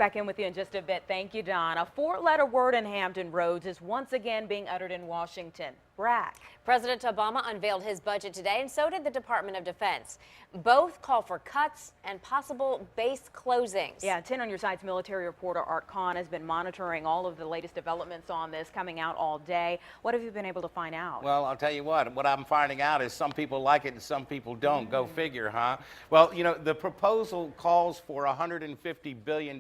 back in with you in just a bit. Thank you, Don. A four-letter word in Hampton Roads is once again being uttered in Washington. BRAC. President Obama unveiled his budget today, and so did the Department of Defense. Both call for cuts and possible base closings. Yeah, 10 on your side's military reporter Art Kahn has been monitoring all of the latest developments on this, coming out all day. What have you been able to find out? Well, I'll tell you what I'm finding out is some people like it and some people don't. Go figure, huh? Well, you know, the proposal calls for $150 billion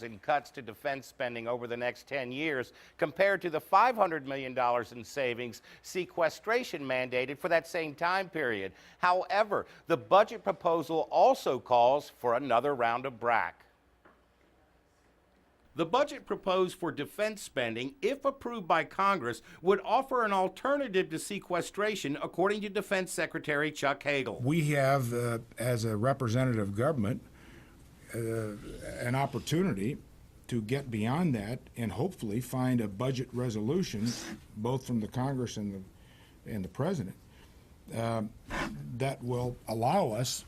in cuts to defense spending over the next 10 years, compared to the $500 million in savings sequestration mandated for that same time period. However, the budget proposal also calls for another round of BRAC. The budget proposed for defense spending, if approved by Congress, would offer an alternative to sequestration, according to Defense Secretary Chuck Hagel. We have, as a representative government, an opportunity to get beyond that and hopefully find a budget resolution, both from the Congress and the President, that will allow us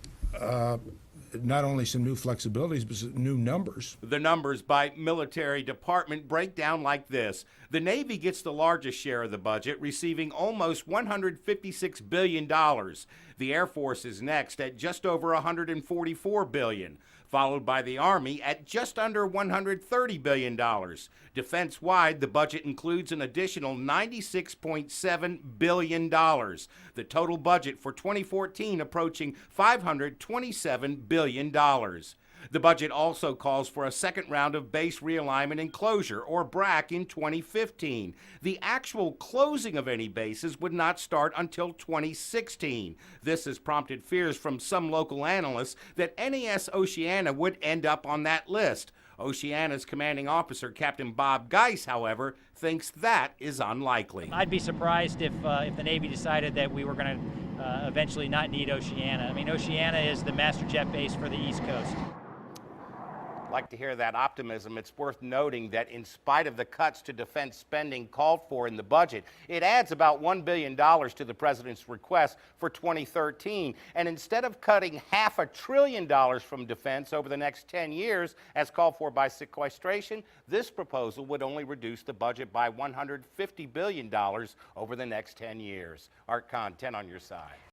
not only some new flexibilities, but some new numbers. The numbers by military department break down like this. The Navy gets the largest share of the budget, receiving almost $156 billion. The Air Force is next at just over $144 billion, followed by the Army at just under $130 billion. Defense-wide, the budget includes an additional $96.7 billion. The total budget for 2014 approaching $527 billion. The budget also calls for a second round of base realignment and closure, or BRAC, in 2015. The actual closing of any bases would not start until 2016. This has prompted fears from some local analysts that NAS Oceana would end up on that list. Oceana's commanding officer, Captain Bob Geis, however, thinks that is unlikely. I'd be surprised if the Navy decided that we were going to eventually not need Oceana. I mean, Oceana is the master jet base for the East Coast. Like to hear that optimism. It's worth noting that in spite of the cuts to defense spending called for in the budget, it adds about $1 billion to the president's request for 2013. And instead of cutting $500 billion from defense over the next 10 years, as called for by sequestration, this proposal would only reduce the budget by $150 billion over the next 10 years. Art Kahn, 10 on your side.